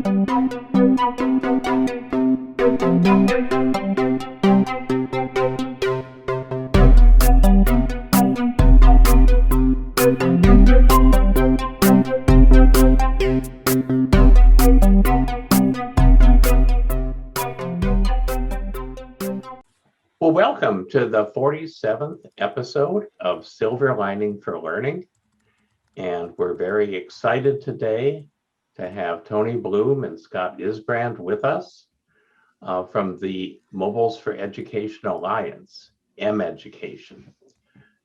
Well, welcome to the 47th episode of Silver Lining for Learning. And we're very excited today to have Tony Bloom and Scott Isbrand with us from the Mobiles for Education Alliance, M-Education.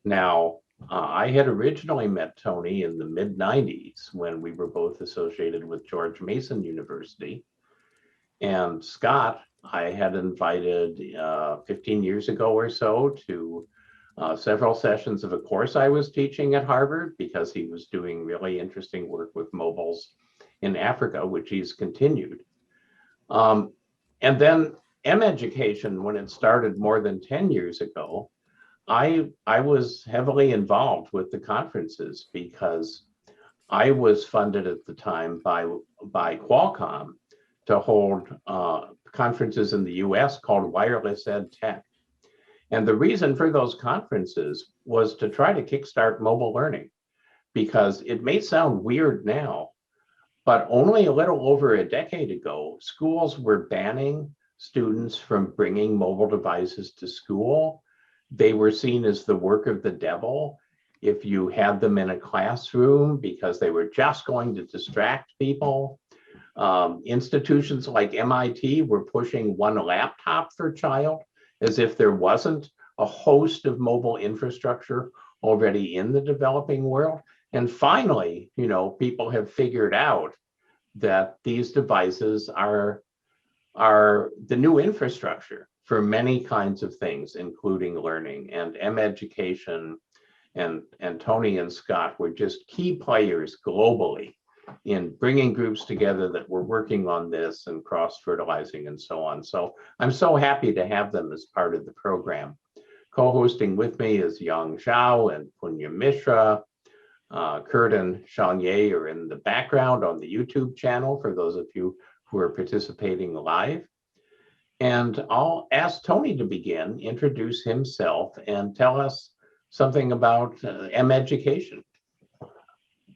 Now, I had originally met Tony in the mid-90s when we were both associated with George Mason University. And Scott, I had invited 15 years ago or so to several sessions of a course I was teaching at Harvard because he was doing really interesting work with mobiles in Africa, which he's continued. And then M-Education, when it started more than 10 years ago, I was heavily involved with the conferences because I was funded at the time by Qualcomm to hold conferences in the US called Wireless Ed Tech. And the reason for those conferences was to try to kickstart mobile learning, because it may sound weird now, but only a little over a decade ago, schools were banning students from bringing mobile devices to school. They were seen as the work of the devil if you had them in a classroom because they were just going to distract people. Institutions like MIT were pushing one laptop per child as if there wasn't a host of mobile infrastructure already in the developing world. And finally, people have figured out that these devices are the new infrastructure for many kinds of things, including learning. And M-Education and Tony and Scott were just key players globally in bringing groups together that were working on this and cross-fertilizing and so on. So I'm so happy to have them as part of the program. Co-hosting with me is Yang Zhao and Punya Mishra. Kurt and Xiangye are in the background on the YouTube channel for those of you who are participating live. And I'll ask Tony to begin, introduce himself, and tell us something about M-Education.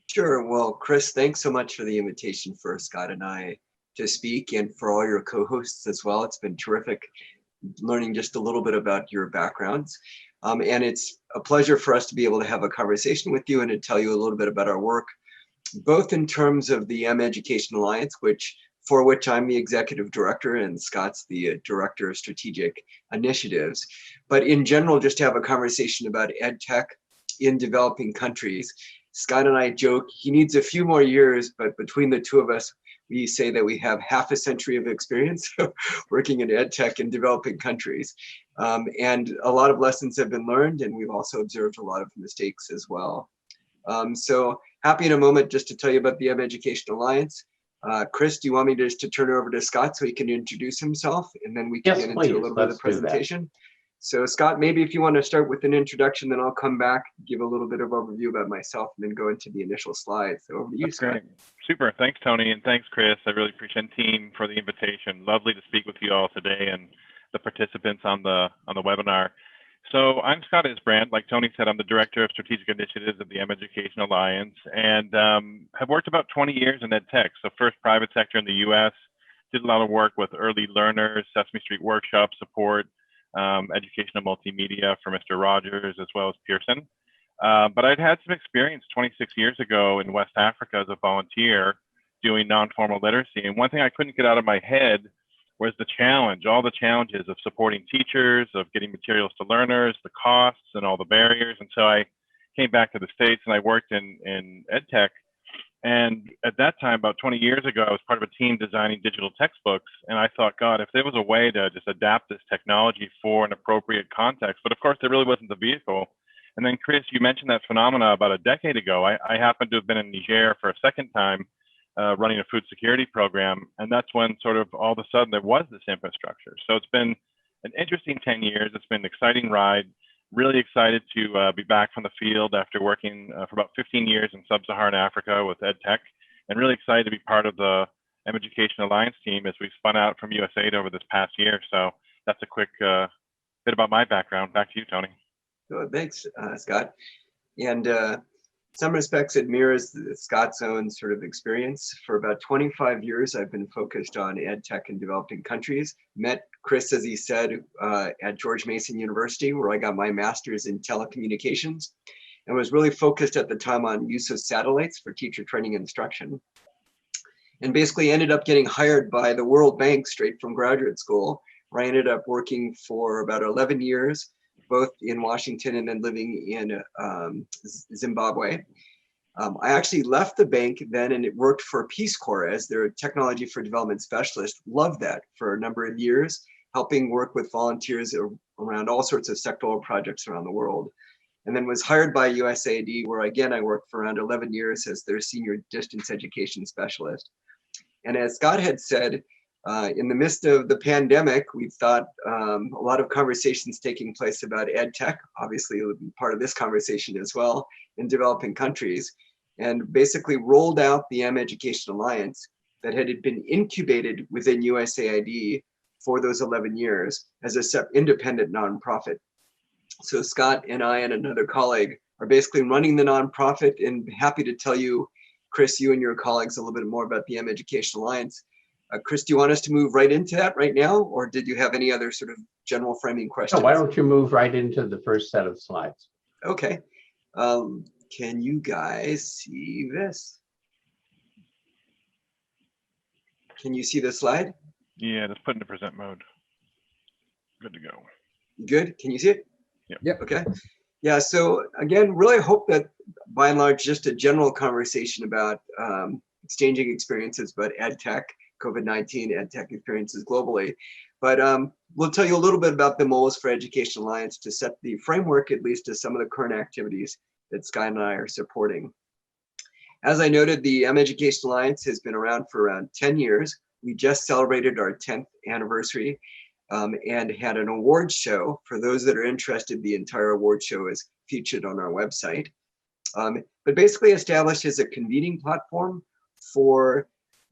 Sure. Well, Chris, thanks so much for the invitation for Scott and I to speak, and for all your co-hosts as well. It's been terrific learning just a little bit about your backgrounds. And it's a pleasure for us to be able to have a conversation with you and to tell you a little bit about our work, both in terms of the M-Education Alliance, for which I'm the executive director and Scott's the director of strategic initiatives, but in general, just to have a conversation about ed tech in developing countries. Scott and I joke he needs a few more years, but between the two of us, we say that we have half a century of experience working in ed tech in developing countries. And a lot of lessons have been learned, and we've also observed a lot of mistakes as well. So happy in a moment just to tell you about the M-Education Alliance. Chris, do you want me to turn it over to Scott so he can introduce himself, and then we can get into a little bit of the presentation? So Scott, maybe if you want to start with an introduction, then I'll come back, give a little bit of overview about myself, and then go into the initial slides. So over to you, Scott. Great. Super. Thanks, Tony, and thanks, Chris. I really appreciate the team for the invitation. Lovely to speak with you all today and the participants on the webinar. So I'm Scott Isbrand. Like Tony said, I'm the Director of Strategic Initiatives of the M-Education Alliance, and have worked about 20 years in ed tech. So first private sector in the US, did a lot of work with early learners, Sesame Street workshop support, educational multimedia for Mr. Rogers, as well as Pearson. But I'd had some experience 26 years ago in West Africa as a volunteer doing non-formal literacy. And one thing I couldn't get out of my head was all the challenges of supporting teachers, of getting materials to learners, the costs and all the barriers. And so I came back to the States and I worked in ed tech. And at that time, about 20 years ago, I was part of a team designing digital textbooks. And I thought, God, if there was a way to just adapt this technology for an appropriate context, but of course, there really wasn't the vehicle. And then, Chris, you mentioned that phenomena about a decade ago. I happened to have been in Niger for a second time running a food security program. And that's when sort of all of a sudden there was this infrastructure. So it's been an interesting 10 years. It's been an exciting ride. Really excited to be back from the field after working for about 15 years in sub-Saharan Africa with ed tech, and really excited to be part of the Education Alliance team as we've spun out from USAID over this past year. So that's a quick bit about my background. Back to you, Tony. Oh, thanks, Scott. And some respects, it mirrors Scott's own sort of experience. For about 25 years, I've been focused on ed tech in developing countries. Met Chris, as he said, at George Mason University, where I got my master's in telecommunications, and was really focused at the time on use of satellites for teacher training and instruction. And basically ended up getting hired by the World Bank straight from graduate school, where I ended up working for about 11 years, both in Washington and then living in Zimbabwe. I actually left the bank then and it worked for Peace Corps as their technology for development specialist. Loved that for a number of years, helping work with volunteers around all sorts of sectoral projects around the world. And then was hired by USAID, where again, I worked for around 11 years as their senior distance education specialist. And as Scott had said, in the midst of the pandemic, we thought a lot of conversations taking place about ed tech, obviously it would be part of this conversation as well, in developing countries, and basically rolled out the Education Alliance that had been incubated within USAID for those 11 years as a independent nonprofit. So Scott and I and another colleague are basically running the nonprofit, and happy to tell you, Chris, you and your colleagues a little bit more about the Education Alliance. Chris, do you want us to move right into that right now, or did you have any other sort of general framing questions? No, why don't you move right into the first set of slides? Okay. Can you guys see this? Can you see the slide? Yeah, just put into present mode. Good to go. Good. Can you see it? Yep. Okay. Yeah. So again, really hope that by and large, just a general conversation about exchanging experiences about ed tech, COVID-19 ed tech experiences globally. But we'll tell you a little bit about the Moles for Education Alliance to set the framework, at least to some of the current activities that Scott and I are supporting. As I noted, the Education Alliance has been around for around 10 years. We just celebrated our 10th anniversary and had an award show. For those that are interested, the entire award show is featured on our website. But basically established as a convening platform for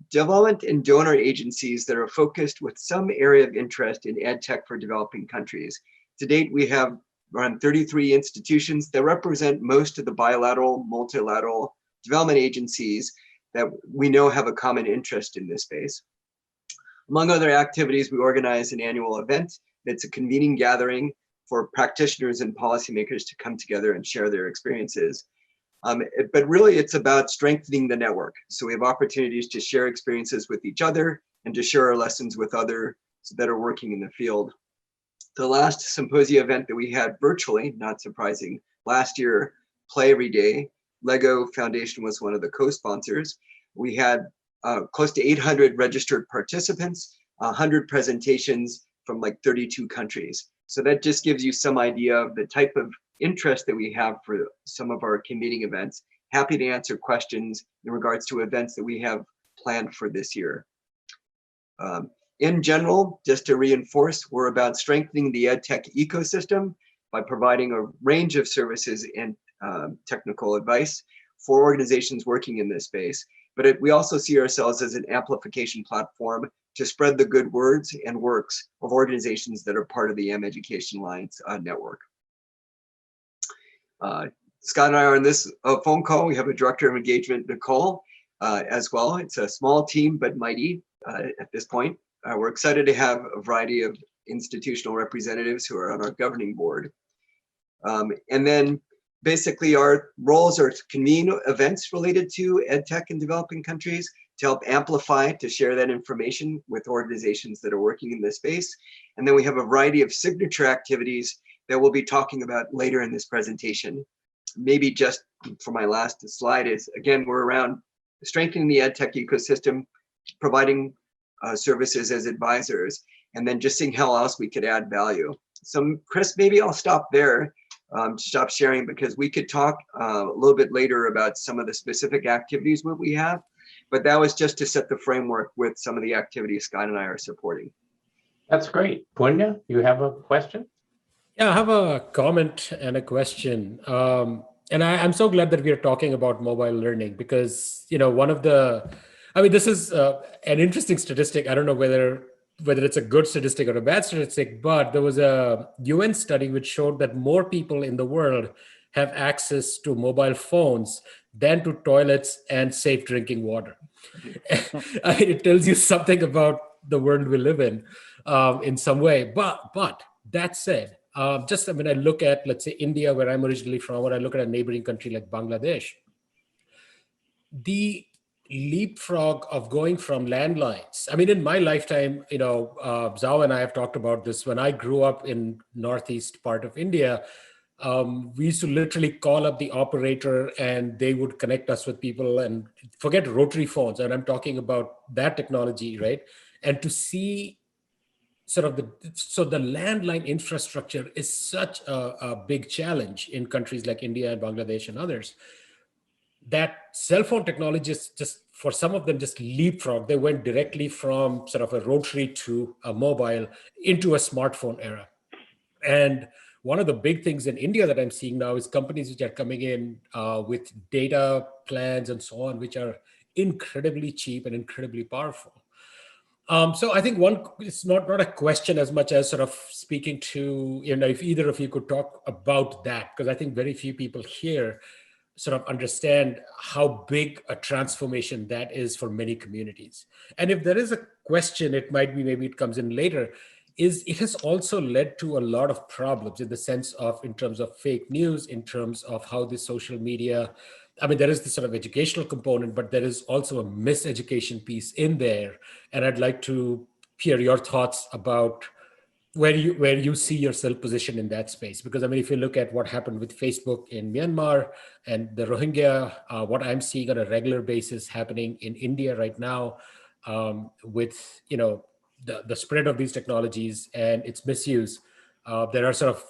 development and donor agencies that are focused with some area of interest in ed tech for developing countries. To date, we have around 33 institutions that represent most of the bilateral, multilateral development agencies that we know have a common interest in this space. Among other activities, we organize an annual event that's a convening gathering for practitioners and policymakers to come together and share their experiences. But really, it's about strengthening the network. So we have opportunities to share experiences with each other and to share our lessons with others that are working in the field. The last symposium event that we had virtually, not surprising, last year, Play Every Day, Lego Foundation was one of the co-sponsors. We had close to 800 registered participants, 100 presentations from like 32 countries. So that just gives you some idea of the type of interest that we have for some of our convening events. Happy to answer questions in regards to events that we have planned for this year. In general, just to reinforce, we're about strengthening the ed tech ecosystem by providing a range of services and technical advice for organizations working in this space. But we also see ourselves as an amplification platform to spread the good words and works of organizations that are part of the Education Alliance network. Scott and I are on this phone call. We have a director of engagement, Nicole, as well. It's a small team, but mighty at this point. We're excited to have a variety of institutional representatives who are on our governing board. And then basically our roles are to convene events related to ed tech in developing countries, to help amplify, to share that information with organizations that are working in this space. And then we have a variety of signature activities that we'll be talking about later in this presentation. Maybe just for my last slide is, again, we're around strengthening the ed tech ecosystem, providing services as advisors, and then just seeing how else we could add value. So Chris, maybe I'll stop there, stop sharing, because we could talk a little bit later about some of the specific activities that we have, but that was just to set the framework with some of the activities Scott and I are supporting. That's great. Punya, you have a question? Yeah, I have a comment and a question. And I'm so glad that we are talking about mobile learning because, one of the I mean, this is an interesting statistic. I don't know whether it's a good statistic or a bad statistic, but there was a UN study which showed that more people in the world have access to mobile phones than to toilets and safe drinking water. I mean, it tells you something about the world we live in some way. But that said, just when I look at, let's say, India, where I'm originally from, or I look at a neighboring country like Bangladesh, the leapfrog of going from landlines. I mean, in my lifetime, Zhao and I have talked about this. When I grew up in northeast part of India, we used to literally call up the operator and they would connect us with people, and forget rotary phones. And I'm talking about that technology, right? And to see the landline infrastructure is such a big challenge in countries like India and Bangladesh and others, that cell phone technologies, just for some of them, just leapfrog. They went directly from sort of a rotary to a mobile into a smartphone era. And one of the big things in India that I'm seeing now is companies which are coming in with data plans and so on, which are incredibly cheap and incredibly powerful. So I think it's not a question as much as sort of speaking to, if either of you could talk about that, because I think very few people here sort of understand how big a transformation that is for many communities. And if there is a question, it might be, maybe it comes in later, is it has also led to a lot of problems in the sense of, in terms of fake news, in terms of how the social media, I mean, there is this sort of educational component, but there is also a miseducation piece in there. And I'd like to hear your thoughts about where you see yourself positioned in that space. Because I mean, if you look at what happened with Facebook in Myanmar and the Rohingya, what I'm seeing on a regular basis happening in India right now, with the spread of these technologies and its misuse, there are sort of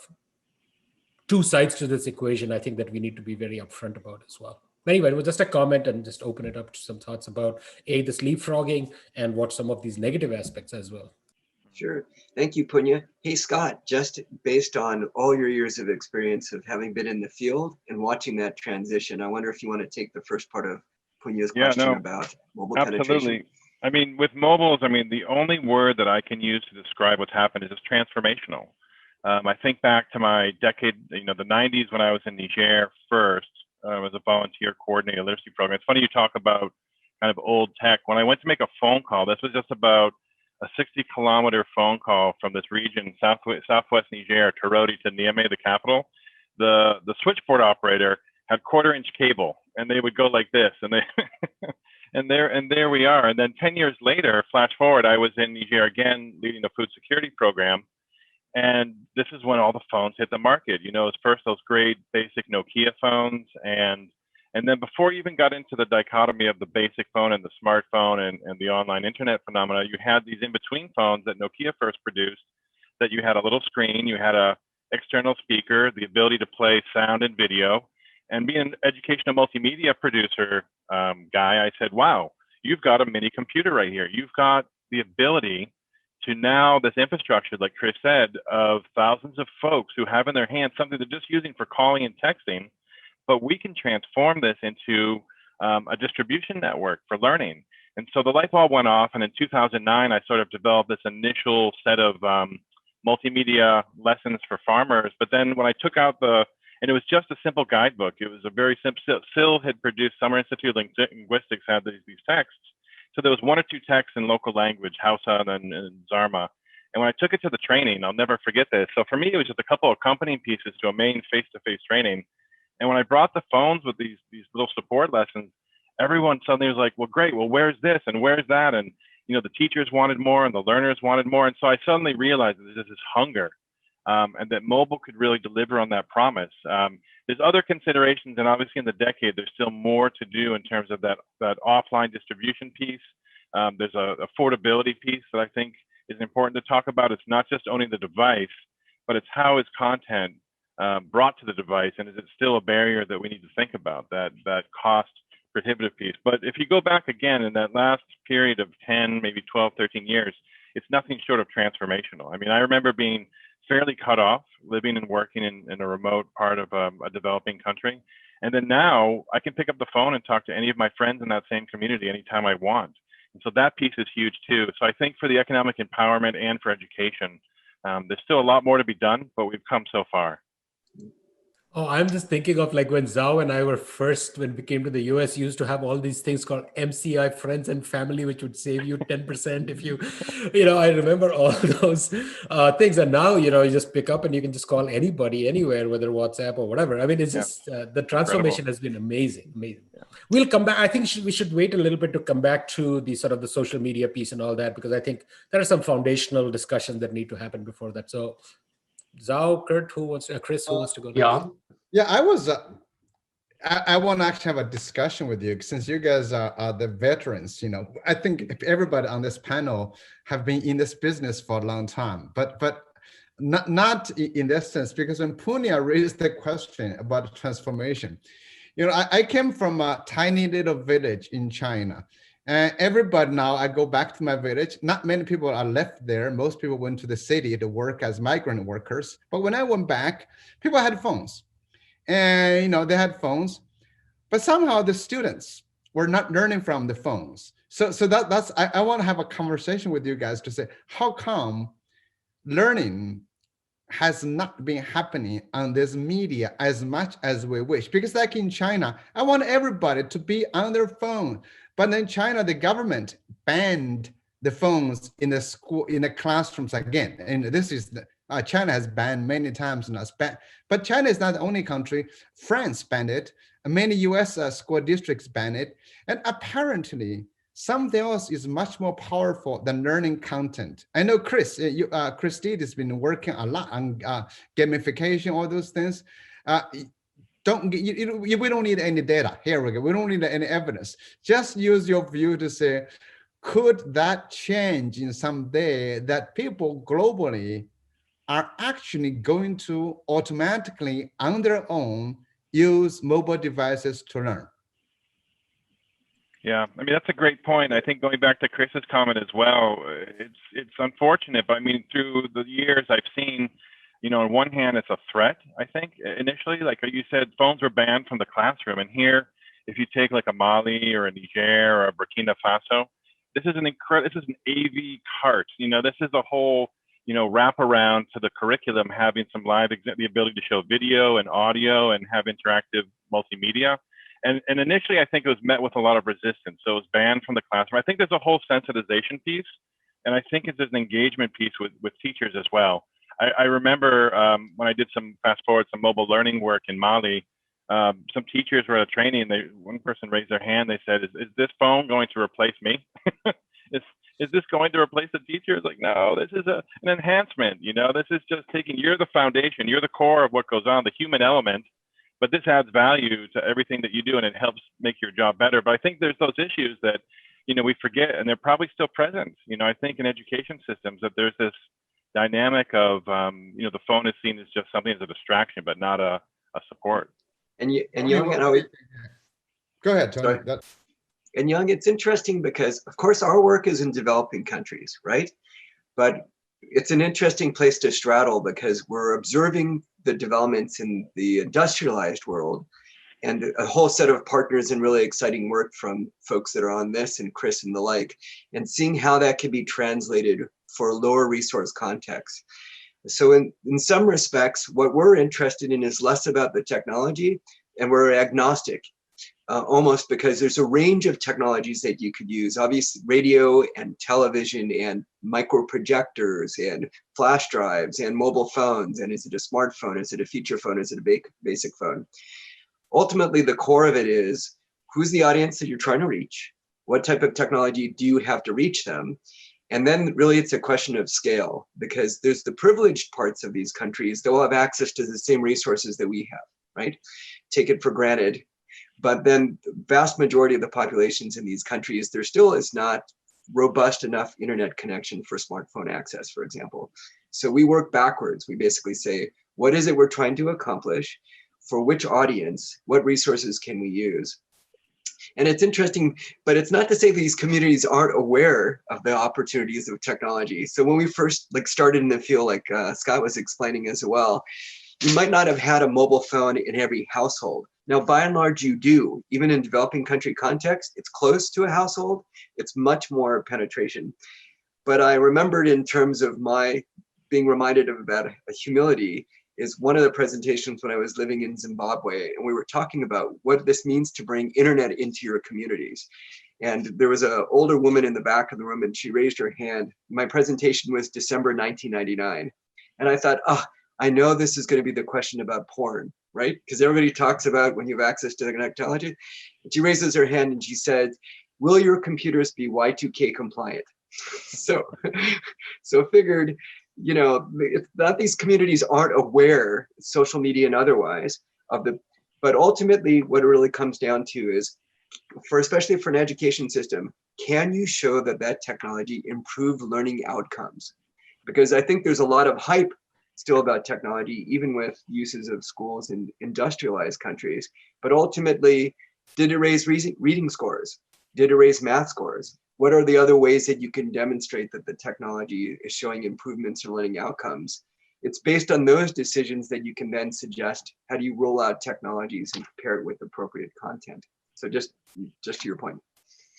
two sides to this equation, I think, that we need to be very upfront about as well. Anyway, it was just a comment, and just open it up to some thoughts about this leapfrogging and what some of these negative aspects as well. Sure. Thank you, Punya. Hey, Scott, just based on all your years of experience of having been in the field and watching that transition, I wonder if you want to take the first part of Punya's question about mobile penetration. Absolutely. I mean, with mobiles, the only word that I can use to describe what's happened is just transformational. I think back to my decade, the 90s, when I was in Niger first, as a volunteer coordinator literacy program. It's funny you talk about kind of old tech. When I went to make a phone call, this was just about a 60-kilometer phone call from this region, southwest Niger, Torodi, to Niamey, the capital. The switchboard operator had quarter-inch cable, and they would go like this, and they and there we are. And then 10 years later, flash forward, I was in Niger again, leading the food security program, and this is when all the phones hit the market. It was first those great basic Nokia phones, and then before you even got into the dichotomy of the basic phone and the smartphone and the online internet phenomena, you had these in-between phones that Nokia first produced, that you had a little screen, you had a external speaker, the ability to play sound and video. And being an educational multimedia producer guy, I said, wow, you've got a mini computer right here. You've got the ability to now, this infrastructure, like Chris said, of thousands of folks who have in their hands something they're just using for calling and texting, but we can transform this into a distribution network for learning. And so the light bulb went off, and in 2009, I sort of developed this initial set of multimedia lessons for farmers. But then when I took out and it was just a simple guidebook. It was a very simple, SIL had produced, Summer Institute of Linguistics had these texts. So there was one or two texts in local language, Hausa and Zarma. And when I took it to the training, I'll never forget this. So for me, it was just a couple of accompanying pieces to a main face-to-face training. And when I brought the phones with these little support lessons, everyone suddenly was like, well, great, well, where's this and where's that? And, the teachers wanted more and the learners wanted more. And so I suddenly realized that there's this hunger and that mobile could really deliver on that promise. There's other considerations, and obviously in the decade, there's still more to do in terms of that offline distribution piece. There's a affordability piece that I think is important to talk about. It's not just owning the device, but it's how is content brought to the device, and is it still a barrier that we need to think about, that cost prohibitive piece. But if you go back again in that last period of 10, maybe 12, 13 years, it's nothing short of transformational. I remember being fairly cut off, living and working in a remote part of a developing country. And then now I can pick up the phone and talk to any of my friends in that same community anytime I want. And so that piece is huge too. So I think for the economic empowerment and for education, there's still a lot more to be done, but we've come so far. Oh, I'm just thinking of like when Zhao and I were first, when we came to the US, used to have all these things called MCI, friends and family, which would save you 10% if you, I remember all those things. And now, you just pick up and you can just call anybody, anywhere, whether WhatsApp or whatever. I mean, it's just the transformation has been amazing, amazing. Yeah. We'll come back. I think we should wait a little bit to come back to the sort of the social media piece and all that, because I think there are some foundational discussions that need to happen before that. So Zhao, Kurt, Chris, who wants to go next? Yeah. Yeah, I want to actually have a discussion with you since you guys are the veterans. I think everybody on this panel have been in this business for a long time, but not in that sense, because when Punya raised the question about transformation, I came from a tiny little village in China. And everybody now, I go back to my village. Not many people are left there. Most people went to the city to work as migrant workers. But when I went back, people had phones. And they had phones, but somehow the students were not learning from the phones. So that's I want to have a conversation with you guys to say, how come learning has not been happening on this media as much as we wish? Because like in China, I want everybody to be on their phone. But in China, the government banned the phones in the school, in the classrooms again. And this is China has banned many times now. But China is not the only country. France banned it. Many US school districts ban it. And apparently, something else is much more powerful than learning content. I know Chris, Christine has been working a lot on gamification, all those things. We don't need any data. Here we go. We don't need any evidence. Just use your view to say, could that change in some day that people globally are actually going to automatically on their own use mobile devices to learn? Yeah, I mean, that's a great point. I think going back to Chris's comment as well, it's unfortunate, but I mean, through the years I've seen, on one hand, it's a threat, I think, initially, like you said, phones were banned from the classroom. And here, if you take like a Mali or a Niger or a Burkina Faso, this is an AV cart. This is a whole, wrap around to the curriculum, having some the ability to show video and audio and have interactive multimedia. And initially, I think it was met with a lot of resistance. So it was banned from the classroom. I think there's a whole sensitization piece. And I think there's an engagement piece with teachers as well. I remember when I did some mobile learning work in Mali, some teachers were at a training and one person raised their hand. They said, is this phone going to replace me? Is this going to replace the teacher? It's like, no, this is an enhancement. This is just you're the foundation, you're the core of what goes on, the human element, but this adds value to everything that you do and it helps make your job better. But I think there's those issues that, we forget and they're probably still present. I think in education systems that there's this dynamic of, the phone is seen as just something as a distraction, but not a support. Go ahead, Tony. And Young, it's interesting because, of course, our work is in developing countries, right? But it's an interesting place to straddle because we're observing the developments in the industrialized world and a whole set of partners and really exciting work from folks that are on this and Chris and the like, and seeing how that can be translated for lower resource contexts. So in some respects, what we're interested in is less about the technology, and we're agnostic. Almost because there's a range of technologies that you could use, obviously radio and television and micro projectors and flash drives and mobile phones. And is it a smartphone? Is it a feature phone? Is it a basic phone? Ultimately, the core of it is who's the audience that you're trying to reach? What type of technology do you have to reach them? And then really it's a question of scale, because there's the privileged parts of these countries that will have access to the same resources that we have, right? Take it for granted. But then the vast majority of the populations in these countries, there still is not robust enough internet connection for smartphone access, for example. So we work backwards. We basically say, what is it we're trying to accomplish? For which audience? What resources can we use? And it's interesting, but it's not to say these communities aren't aware of the opportunities of technology. So when we first started in the field, like Scott was explaining as well, you might not have had a mobile phone in every household. Now, by and large, you do. Even in developing country context, it's close to a household. It's much more penetration. But I remembered in terms of my being reminded of about a humility is one of the presentations when I was living in Zimbabwe, and we were talking about what this means to bring internet into your communities. And there was an older woman in the back of the room and she raised her hand. My presentation was December 1999. And I thought, oh, I know this is going to be the question about porn, right? Because everybody talks about when you have access to the technology. And she raises her hand and she said, will your computers be Y2K compliant? So figured, you know, if that these communities aren't aware, social media and otherwise, but ultimately what it really comes down to is, especially for an education system, can you show that that technology improved learning outcomes? Because I think there's a lot of hype still about technology, even with uses of schools in industrialized countries. But ultimately, did it raise reading scores? Did it raise math scores? What are the other ways that you can demonstrate that the technology is showing improvements in learning outcomes? It's based on those decisions that you can then suggest, how do you roll out technologies and pair it with appropriate content? So just to your point.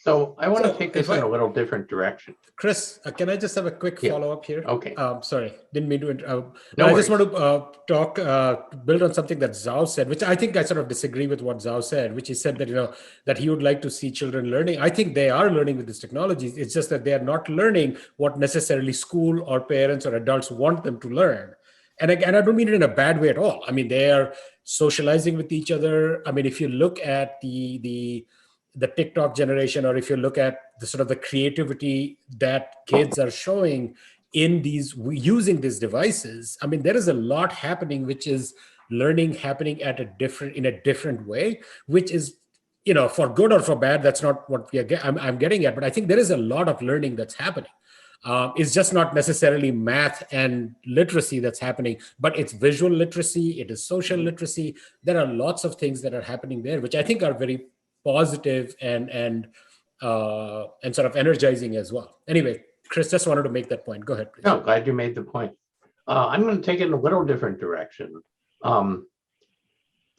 So I want to So take this if in a little different direction. Chris, can I just have a quick Yeah. follow-up here? Okay. Sorry, didn't mean to interrupt. No I just worries. want to build on something that Zhao said, which I think I sort of disagree with what Zhao said, which he said that, you know, that he would like to see children learning. I think they are learning with these technologies. It's just that they are not learning what necessarily school or parents or adults want them to learn. And again, I don't mean it in a bad way at all. I mean, they are socializing with each other. I mean, if you look at the TikTok generation, or if you look at the sort of the creativity that kids are showing in these using these devices, I mean, there is a lot happening, which is learning happening in a different way, which is, you know, for good or for bad. That's not what I'm getting at, but I think there is a lot of learning that's happening. It's just not necessarily math and literacy that's happening, but it's visual literacy, it is social literacy. There are lots of things that are happening there, which I think are very positive and sort of energizing as well. Anyway, Chris, just wanted to make that point. Go ahead, please. No, glad you made the point. I'm going to take it in a little different direction.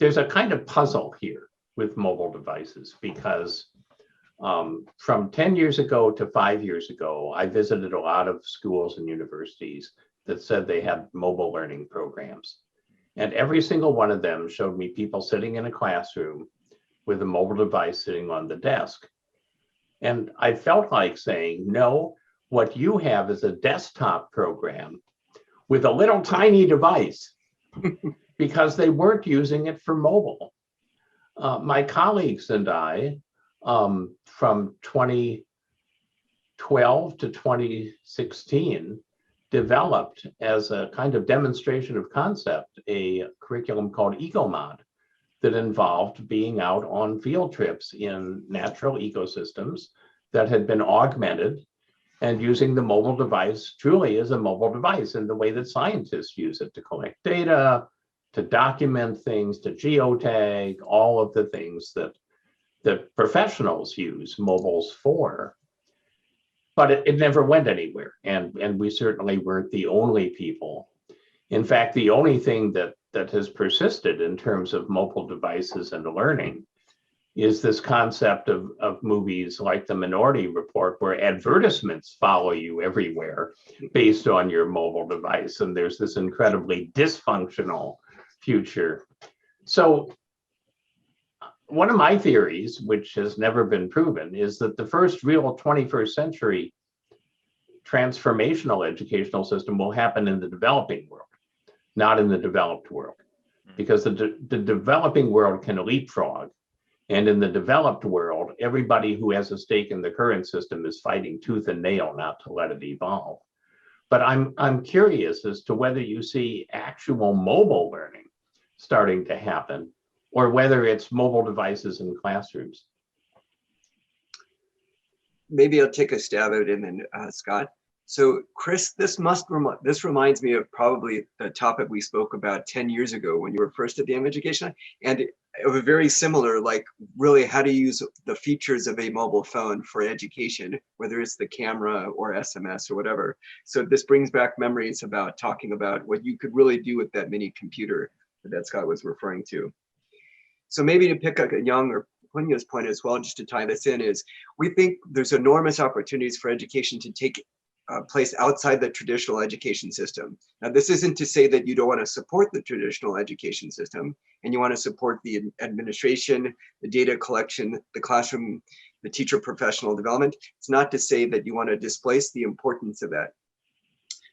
There's a kind of puzzle here with mobile devices because from 10 years ago to 5 years ago, I visited a lot of schools and universities that said they had mobile learning programs. And every single one of them showed me people sitting in a classroom with a mobile device sitting on the desk. And I felt like saying, no, what you have is a desktop program with a little tiny device because they weren't using it for mobile. My colleagues and I, from 2012 to 2016, developed as a kind of demonstration of concept, a curriculum called EcoMod that involved being out on field trips in natural ecosystems that had been augmented and using the mobile device truly as a mobile device in the way that scientists use it to collect data, to document things, to geotag, all of the things that professionals use mobiles for. But it never went anywhere. And we certainly weren't the only people. In fact, the only thing that has persisted in terms of mobile devices and learning is this concept of movies like The Minority Report, where advertisements follow you everywhere based on your mobile device. And there's this incredibly dysfunctional future. So one of my theories, which has never been proven, is that the first real 21st century transformational educational system will happen in the developing world, not in the developed world, because the developing world can leapfrog. And in the developed world, everybody who has a stake in the current system is fighting tooth and nail not to let it evolve. But I'm curious as to whether you see actual mobile learning starting to happen, or whether it's mobile devices in classrooms. Maybe I'll take a stab at it and then Scott. So Chris, this reminds me of probably the topic we spoke about 10 years ago when you were first at the M Education, and of a very similar, like really how to use the features of a mobile phone for education, whether it's the camera or SMS or whatever. So this brings back memories about talking about what you could really do with that mini computer that Scott was referring to. So maybe to pick up a Young or Punya's point as well, just to tie this in, is we think there's enormous opportunities for education to take place outside the traditional education system. Now, this isn't to say that you don't want to support the traditional education system and you want to support the administration, the data collection, the classroom, the teacher professional development. It's not to say that you want to displace the importance of that.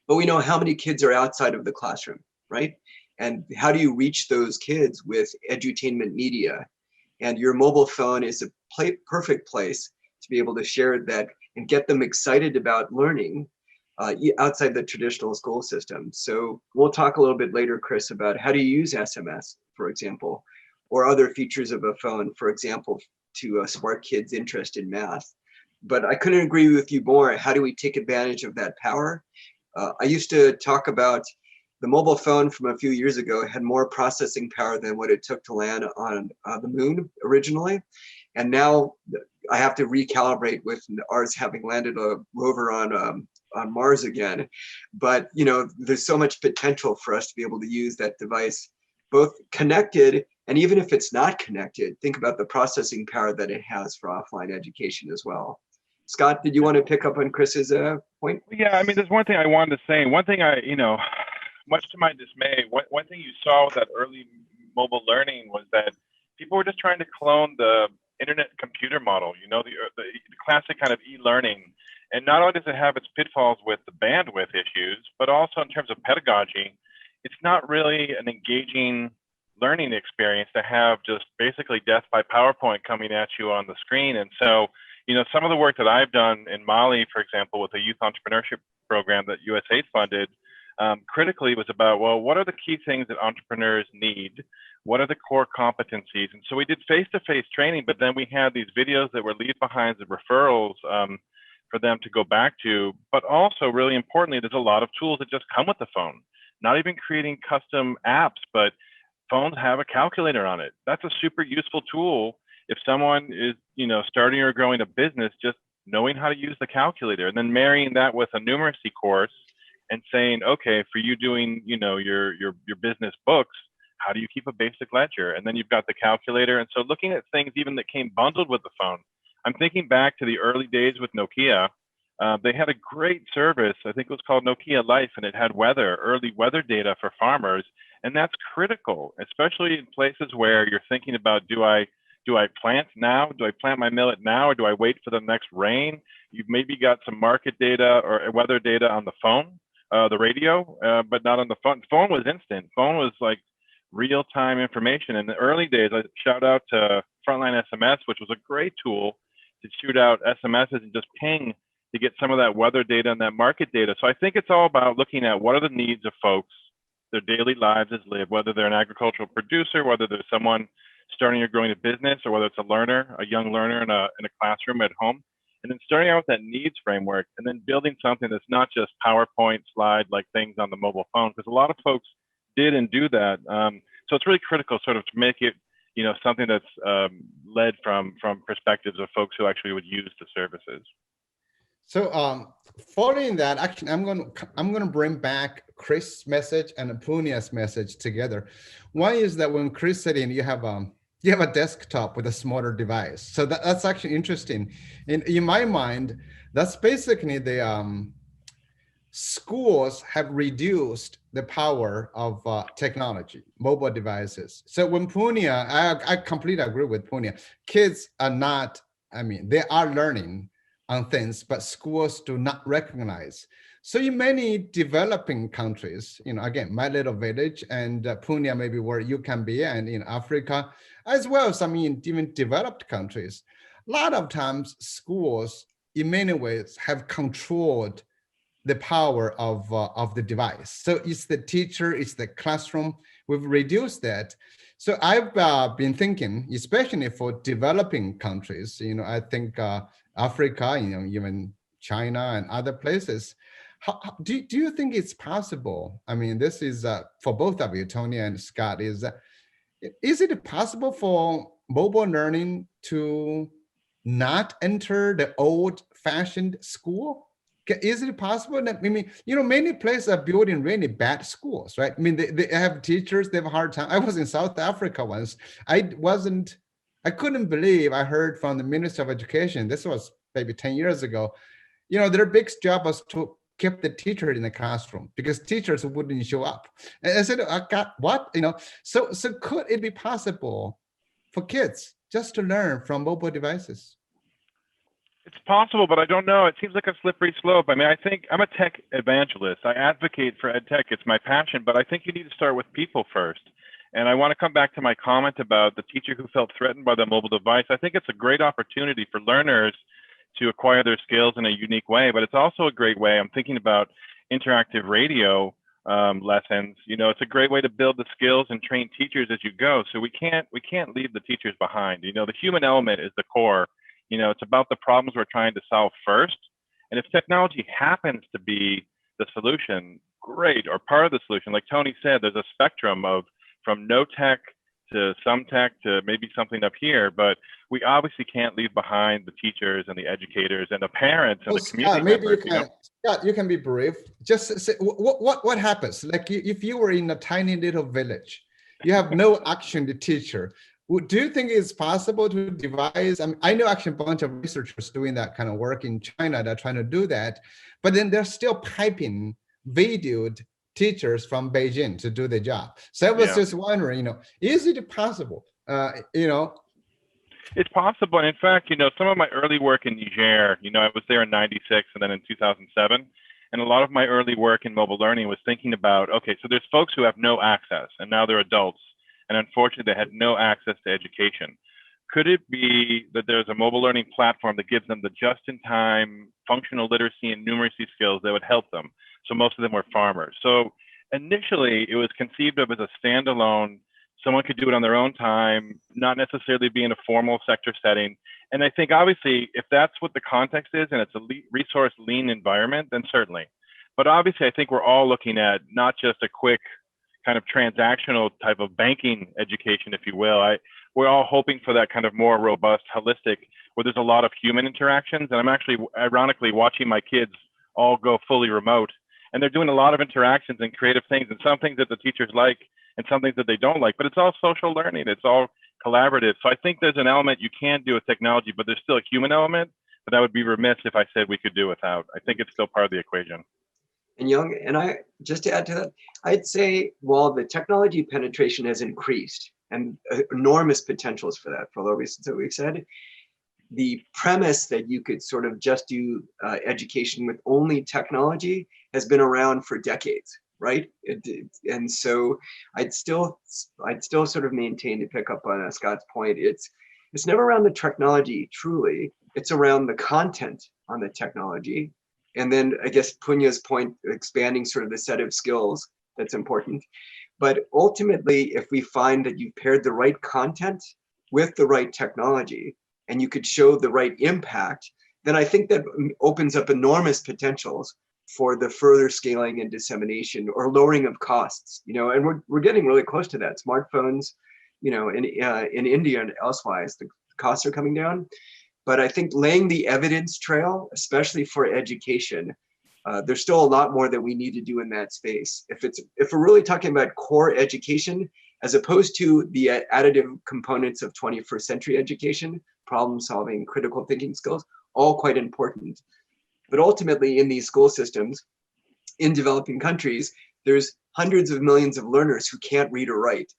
But we know how many kids are outside of the classroom, right? And how do you reach those kids with edutainment media? And your mobile phone is a perfect place to be able to share that and get them excited about learning outside the traditional school system. So we'll talk a little bit later, Chris, about how to use SMS, for example, or other features of a phone, for example, to spark kids' interest in math. But I couldn't agree with you more. How do we take advantage of that power? I used to talk about the mobile phone from a few years ago had more processing power than what it took to land on the moon originally. And now I have to recalibrate with ours having landed a rover on Mars again. But there's so much potential for us to be able to use that device, both connected and even if it's not connected, think about the processing power that it has for offline education as well. Scott, did you want to pick up on Chris's point? Yeah, I mean, there's one thing I wanted to say. One thing much to my dismay, one thing you saw with that early mobile learning was that people were just trying to clone the internet computer model, the classic kind of e-learning. And not only does it have its pitfalls with the bandwidth issues, but also in terms of pedagogy, it's not really an engaging learning experience to have just basically death by PowerPoint coming at you on the screen. And so, some of the work that I've done in Mali, for example, with a youth entrepreneurship program that USAID funded, critically was about, well, what are the key things that entrepreneurs need? What are the core competencies? And so we did face-to-face training, but then we had these videos that were leave behinds and referrals for them to go back to. But also, really importantly, there's a lot of tools that just come with the phone, not even creating custom apps, but phones have a calculator on it. That's a super useful tool if someone is, starting or growing a business, just knowing how to use the calculator, and then marrying that with a numeracy course and saying, okay, for you doing, your business books, how do you keep a basic ledger? And then you've got the calculator. And so looking at things even that came bundled with the phone. I'm thinking back to the early days with Nokia. They had a great service. I think it was called Nokia Life, and it had early weather data for farmers. And that's critical, especially in places where you're thinking about, do I plant now? Do I plant my millet now, or do I wait for the next rain? You've maybe got some market data or weather data on the phone, the radio, but not on the phone. Phone was instant. Phone was like real-time information. In the early days, I shout out to Frontline SMS, which was a great tool to shoot out SMSs and just ping to get some of that weather data and that market data. So I think it's all about looking at what are the needs of folks, their daily lives as lived, whether they're an agricultural producer, whether there's someone starting or growing a business, or whether it's a young learner in a classroom at home. And then starting out with that needs framework, and then building something that's not just PowerPoint slide like things on the mobile phone, because a lot of folks did and do that. So it's really critical sort of to make it, something that's led from perspectives of folks who actually would use the services. So following that, actually, I'm going to bring back Chris' message and Punya's message together. One is that when Chris said you have a desktop with a smaller device. So that's actually interesting. In my mind, that's basically the schools have reduced the power of technology, mobile devices. So when Punya, I completely agree with Punya. Kids are not, they are learning on things, but schools do not recognize. So in many developing countries, again, my little village, and Punya maybe where you can be, and in Africa, as well as even developed countries, a lot of times schools in many ways have controlled the power of the device. So it's the teacher, it's the classroom. We've reduced that. So I've been thinking, especially for developing countries, I think Africa, even China and other places. Do you think it's possible? This is for both of you, Tony and Scott, is it possible for mobile learning to not enter the old-fashioned school? Is it possible? I mean, many places are building really bad schools, right? I mean, they have teachers, they have a hard time. I was in South Africa once. I couldn't believe I heard from the Minister of Education, this was maybe 10 years ago, their big job was to keep the teacher in the classroom because teachers wouldn't show up. And I said, I got what? So could it be possible for kids just to learn from mobile devices? It's possible, but I don't know. It seems like a slippery slope. I mean, I think I'm a tech evangelist. I advocate for ed tech. It's my passion, but I think you need to start with people first. And I want to come back to my comment about the teacher who felt threatened by the mobile device. I think it's a great opportunity for learners to acquire their skills in a unique way, but it's also a great way. I'm thinking about interactive radio lessons. It's a great way to build the skills and train teachers as you go. So we can't leave the teachers behind. The human element is the core. It's about the problems we're trying to solve first. And if technology happens to be the solution, great, or part of the solution. Like Tony said, there's a spectrum from no tech to some tech to maybe something up here, but we obviously can't leave behind the teachers and the educators and the parents and the community members. Scott, you can be brief. Just say, what happens? Like if you were in a tiny little village, you have no action to teacher. Do you think it's possible to devise? I know actually a bunch of researchers doing that kind of work in China. They're trying to do that, but then they're still piping videoed teachers from Beijing to do the job. So I was just wondering, is it possible? It's possible. And in fact, some of my early work in Niger, I was there in 96 and then in 2007. And a lot of my early work in mobile learning was thinking about, okay, so there's folks who have no access and now they're adults. And unfortunately, they had no access to education. Could it be that there's a mobile learning platform that gives them the just-in-time functional literacy and numeracy skills that would help them? So most of them were farmers. So initially, it was conceived of as a standalone, someone could do it on their own time, not necessarily be in a formal sector setting. And I think obviously, if that's what the context is and it's a resource lean environment, then certainly. But obviously, I think we're all looking at not just a quick kind of transactional type of banking education, if you will. We're all hoping for that kind of more robust, holistic, where there's a lot of human interactions. And I'm actually, ironically, watching my kids all go fully remote. And they're doing a lot of interactions and creative things, and some things that the teachers like and some things that they don't like. But it's all social learning. It's all collaborative. So I think there's an element you can do with technology, but there's still a human element that I would be remiss if I said we could do without. I think it's still part of the equation. And Young, and I just to add to that, I'd say while the technology penetration has increased and enormous potentials for that, for all the reasons that we've said, the premise that you could sort of just do education with only technology has been around for decades, right? And so I'd still sort of maintain, to pick up on Scott's point, it's never around the technology truly, it's around the content on the technology. And then I guess Punya's point, expanding sort of the set of skills, that's important. But ultimately, if we find that you paired the right content with the right technology and you could show the right impact, then I think that opens up enormous potentials for the further scaling and dissemination or lowering of costs, and we're getting really close to that. Smartphones, in India and elsewise, the costs are coming down. But I think laying the evidence trail, especially for education, there's still a lot more that we need to do in that space. If we're really talking about core education, as opposed to the additive components of 21st century education, problem solving, critical thinking skills, all quite important. But ultimately in these school systems, in developing countries, there's hundreds of millions of learners who can't read or write,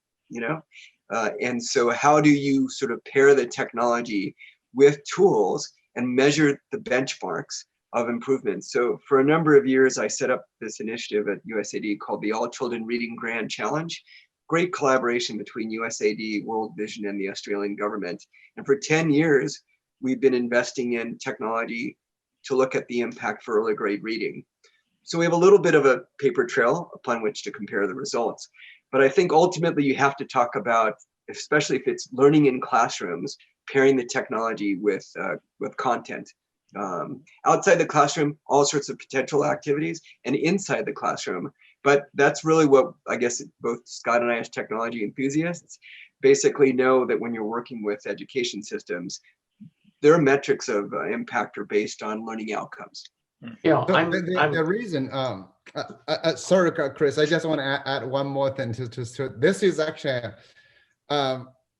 and so how do you sort of pair the technology with tools and measure the benchmarks of improvement? So for a number of years, I set up this initiative at USAID called the All Children Reading Grand Challenge. Great collaboration between USAID, World Vision, and the Australian government. And for 10 years, we've been investing in technology to look at the impact for early grade reading. So we have a little bit of a paper trail upon which to compare the results. But I think ultimately you have to talk about, especially if it's learning in classrooms, pairing the technology with content. Outside the classroom, all sorts of potential activities, and inside the classroom. But that's really what I guess both Scott and I, as technology enthusiasts, basically know, that when you're working with education systems, their metrics of impact are based on learning outcomes. You know, So I'm, the reason, sorry, Chris, I just want to add one more thing to this is actually,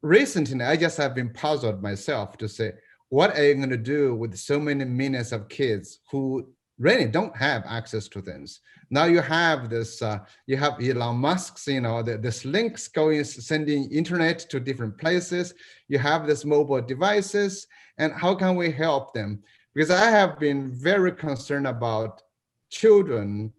recently, I just have been puzzled myself to say, what are you going to do with so many millions of kids who really don't have access to things? Now you have this, you have Elon Musk's, this links going, sending internet to different places. You have this mobile devices, and how can we help them? Because I have been very concerned about children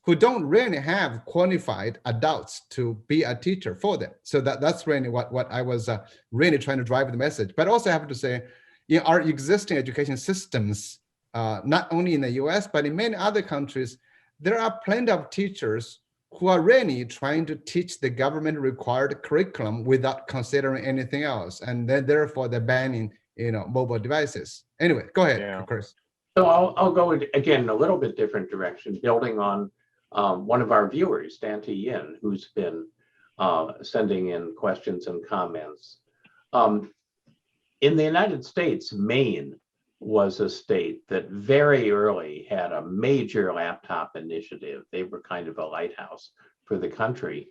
who don't really have qualified adults to be a teacher for them. So that's really what I was really trying to drive the message. But also I have to say, in our existing education systems, not only in the US, but in many other countries, there are plenty of teachers who are really trying to teach the government required curriculum without considering anything else. And then therefore they're banning, mobile devices. Anyway, go ahead, Chris. So I'll go again a little bit different direction, building on one of our viewers, Dante Yin, who's been sending in questions and comments. In the United States, Maine was a state that very early had a major laptop initiative. They were kind of a lighthouse for the country.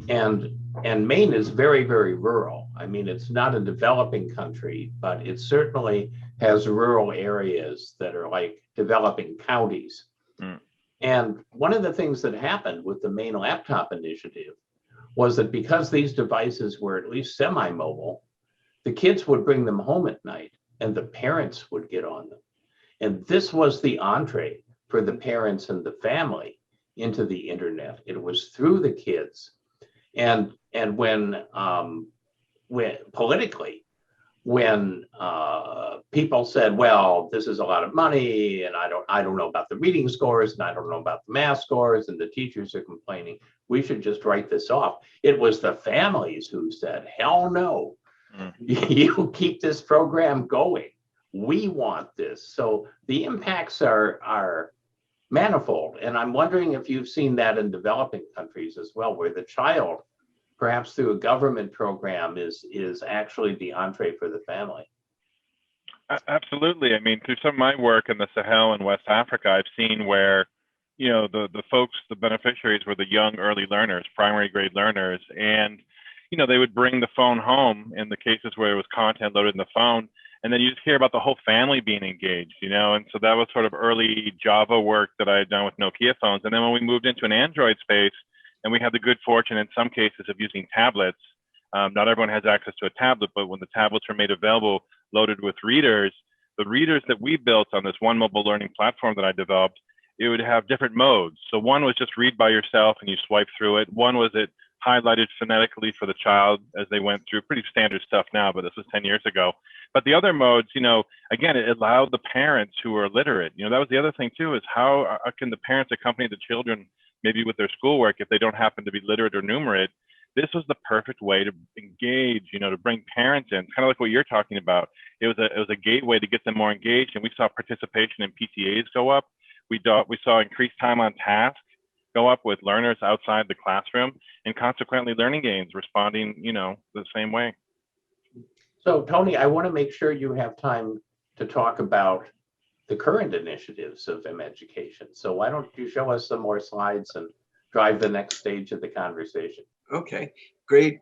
And Maine is very, very rural. I mean, it's not a developing country, but it certainly has rural areas that are like developing counties. Mm. And one of the things that happened with the Maine Laptop Initiative was that because these devices were at least semi-mobile, the kids would bring them home at night and the parents would get on them. And this was the entree for the parents and the family into the internet. It was through the kids. And when politically, when people said, well, this is a lot of money, and I don't know about the reading scores, and I don't know about the math scores, and the teachers are complaining, we should just write this off. It was the families who said, hell no, you keep this program going. We want this. So the impacts are manifold. And I'm wondering if you've seen that in developing countries as well, where the child, perhaps through a government program, is actually the entree for the family. Absolutely. I mean, through some of my work in the Sahel and West Africa, I've seen where, the folks, the beneficiaries were the young early learners, primary grade learners. And, they would bring the phone home in the cases where there was content loaded in the phone. And then you just hear about the whole family being engaged, and so that was sort of early Java work that I had done with Nokia phones. And then when we moved into an Android space, and we had the good fortune in some cases of using tablets, not everyone has access to a tablet, but when the tablets were made available, loaded with readers, the readers that we built on this one mobile learning platform that I developed, it would have different modes. So one was just read by yourself and you swipe through it. One was it highlighted phonetically for the child as they went through, pretty standard stuff now, but this was 10 years ago. But the other modes, again, it allowed the parents who are literate. That was the other thing too, is how can the parents accompany the children maybe with their schoolwork if they don't happen to be literate or numerate? This was the perfect way to engage, to bring parents in, kind of like what you're talking about. It was a gateway to get them more engaged, and we saw participation in PTAs go up. We saw increased time on task go up with learners outside the classroom, and consequently learning gains responding, the same way. So Tony, I want to make sure you have time to talk about the current initiatives of mEducation. So why don't you show us some more slides and drive the next stage of the conversation? Okay, great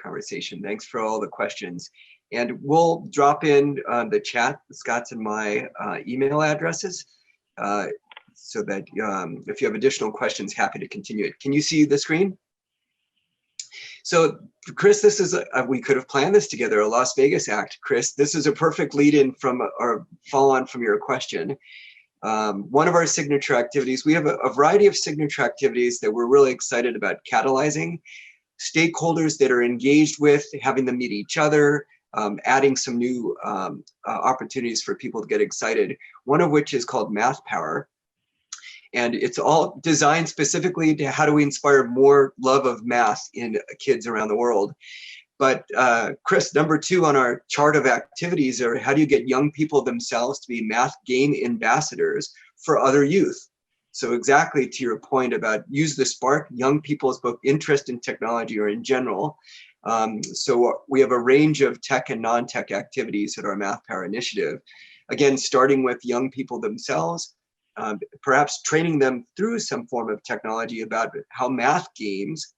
conversation. Thanks for all the questions. And we'll drop in the chat, Scott's and my email addresses, so that if you have additional questions, happy to continue it. Can you see the screen? So Chris, this is, we could have planned this together, a Las Vegas act. Chris, this is a perfect lead in from, or follow on from your question. One of our signature activities, we have a variety of signature activities that we're really excited about catalyzing. Stakeholders that are engaged with, having them meet each other, adding some new opportunities for people to get excited. One of which is called Math Power. And it's all designed specifically to how do we inspire more love of math in kids around the world. But Chris, number 2 on our chart of activities are how do you get young people themselves to be math game ambassadors for other youth? So exactly to your point about use the spark young people's both interest in technology or in general. So we have a range of tech and non-tech activities at our Math Power initiative. again, starting with young people themselves, perhaps training them through some form of technology about how math games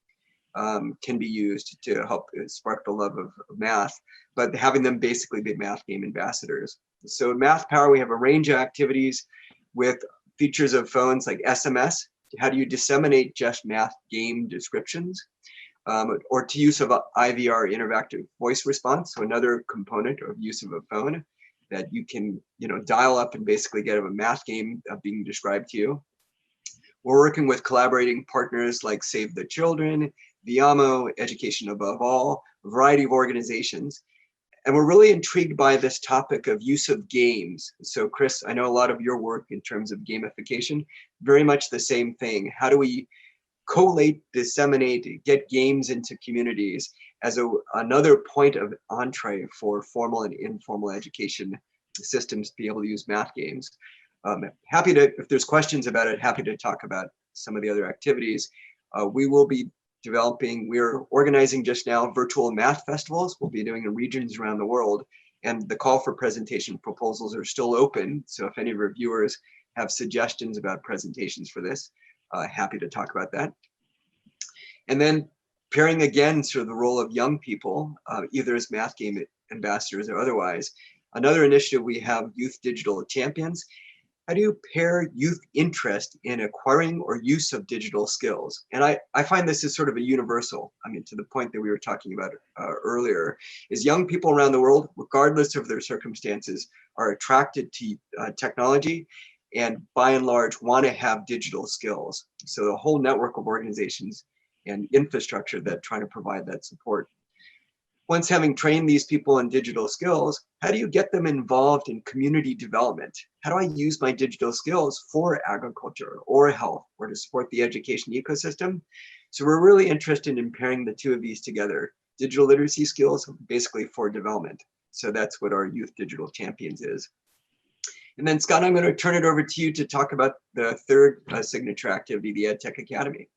can be used to help spark the love of math, but having them basically be math game ambassadors. So in Math Power, we have a range of activities with features of phones like SMS. How do you disseminate just math game descriptions? Or to use of IVR, interactive voice response, so another component of use of a phone that you can, dial up and basically get a math game being described to you. We're working with collaborating partners like Save the Children, Viamo, Education Above All, a variety of organizations. And we're really intrigued by this topic of use of games. So Chris, I know a lot of your work in terms of gamification, very much the same thing. How do we collate, disseminate, get games into communities as another point of entree for formal and informal education systems to be able to use math games? Happy to, if there's questions about it, happy to talk about some of the other activities. We will be we're organizing just now virtual math festivals. We'll be doing in regions around the world, and the call for presentation proposals are still open. So if any of our viewers have suggestions about presentations for this, happy to talk about that. And then pairing again sort of the role of young people, either as math game ambassadors or otherwise. Another initiative we have, Youth Digital Champions. How do you pair youth interest in acquiring or use of digital skills? And I find this is sort of a universal, to the point that we were talking about earlier, is young people around the world, regardless of their circumstances, are attracted to technology and by and large want to have digital skills. So the whole network of organizations and infrastructure that try to provide that support. Once having trained these people in digital skills, how do you get them involved in community development? How do I use my digital skills for agriculture or health or to support the education ecosystem? So we're really interested in pairing the two of these together. Digital literacy skills, basically for development. So that's what our Youth Digital Champions is. And then Scott, I'm going to turn it over to you to talk about the third signature activity, the EdTech Academy.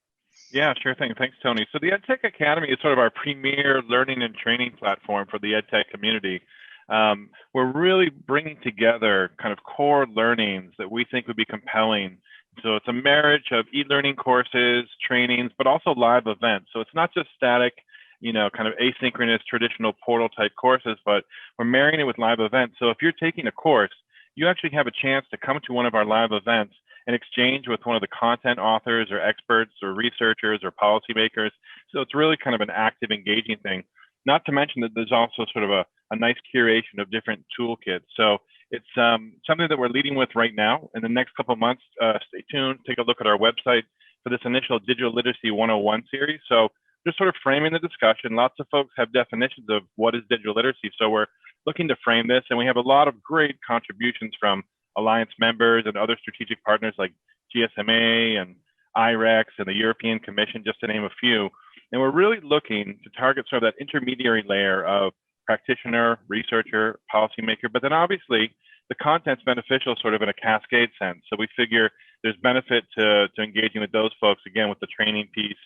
Yeah, sure thing. Thanks, Tony. So the EdTech Academy is sort of our premier learning and training platform for the EdTech community. We're really bringing together kind of core learnings that we think would be compelling. So it's a marriage of e-learning courses, trainings, but also live events. So it's not just static, kind of asynchronous, traditional portal type courses, but we're marrying it with live events. So if you're taking a course, you actually have a chance to come to one of our live events and exchange with one of the content authors or experts or researchers or policymakers. So it's really kind of an active, engaging thing. Not to mention that there's also sort of a nice curation of different toolkits. So it's something that we're leading with right now. In the next couple of months, stay tuned, take a look at our website for this initial Digital Literacy 101 series. So just sort of framing the discussion. Lots of folks have definitions of what is digital literacy. So we're looking to frame this, and we have a lot of great contributions from Alliance members and other strategic partners like GSMA and IREX and the European Commission, just to name a few. And we're really looking to target sort of that intermediary layer of practitioner, researcher, policymaker, but then obviously the content's beneficial sort of in a cascade sense. So we figure there's benefit to engaging with those folks, again, with the training piece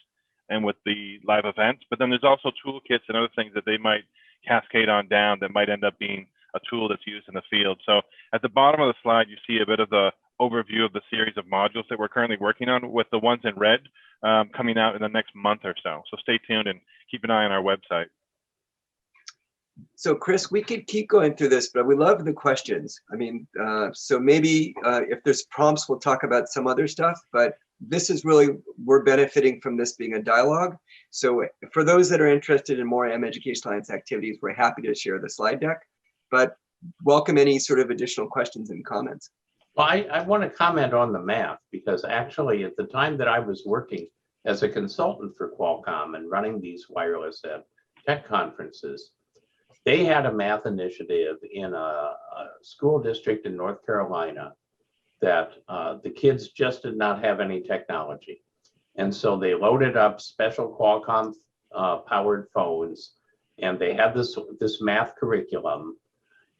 and with the live events, but then there's also toolkits and other things that they might cascade on down that might end up being a tool that's used in the field. So at the bottom of the slide, you see a bit of the overview of the series of modules that we're currently working on, with the ones in red coming out in the next month or so. So stay tuned and keep an eye on our website. So Chris, we could keep going through this, but we love the questions. So maybe if there's prompts, we'll talk about some other stuff, but this is really, we're benefiting from this being a dialogue. So for those that are interested in more Education Alliance activities, we're happy to share the slide deck, but welcome any sort of additional questions and comments. Well, I want to comment on the math, because actually at the time that I was working as a consultant for Qualcomm and running these wireless tech conferences, they had a math initiative in a school district in North Carolina that the kids just did not have any technology. And so they loaded up special Qualcomm powered phones, and they had this math curriculum.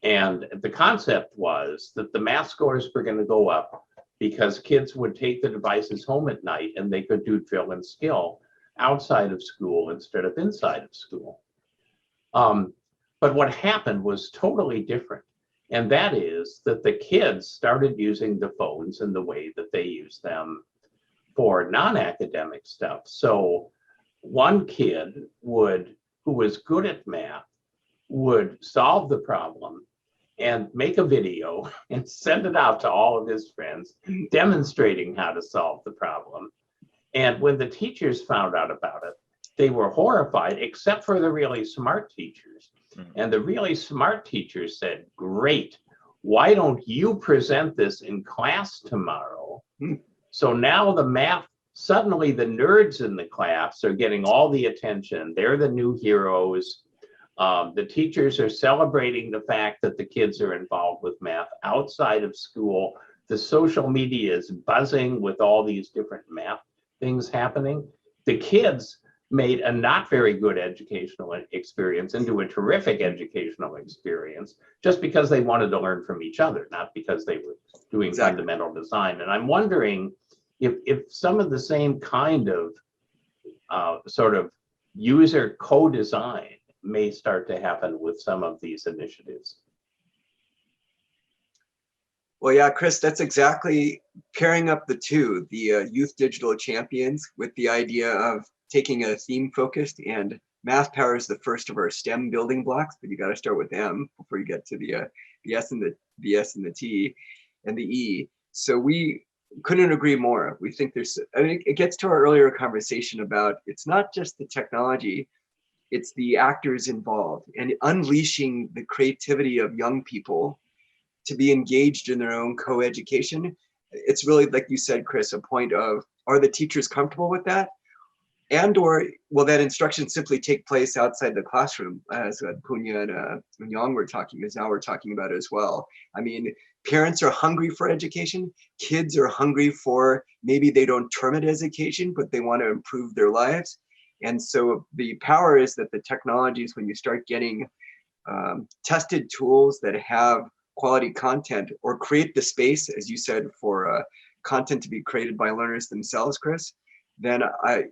And the concept was that the math scores were going to go up because kids would take the devices home at night and they could do drill and skill outside of school instead of inside of school. But what happened was totally different. And that is that the kids started using the phones in the way that they use them for non-academic stuff. So one kid who was good at math, would solve the problem and make a video and send it out to all of his friends, demonstrating how to solve the problem. And when the teachers found out about it, they were horrified, except for the really smart teachers. And the really smart teachers said, great, why don't you present this in class tomorrow? So now suddenly the nerds in the class are getting all the attention. They're the new heroes. The teachers are celebrating the fact that the kids are involved with math outside of school. The social media is buzzing with all these different math things happening. The kids made a not very good educational experience into a terrific educational experience just because they wanted to learn from each other, not because they were doing fundamental design. And I'm wondering if some of the same kind of sort of user co-design may start to happen with some of these initiatives. Well, yeah, Chris, that's exactly pairing up the two, the youth digital champions with the idea of taking a theme focused, and math power is the first of our STEM building blocks, but you got to start with M before you get to the S and the T and the E. So we couldn't agree more. We think I mean, it gets to our earlier conversation about it's not just the technology, it's the actors involved and unleashing the creativity of young people to be engaged in their own co-education. It's really, like you said, Chris, a point of, are the teachers comfortable with that? And or will that instruction simply take place outside the classroom, as Punya and Yang were talking, as now we're talking about as well. I mean, parents are hungry for education. Kids are hungry for, maybe they don't term it as education, but they want to improve their lives. And so the power is that the technologies, when you start getting tested tools that have quality content or create the space, as you said, for content to be created by learners themselves, Chris, then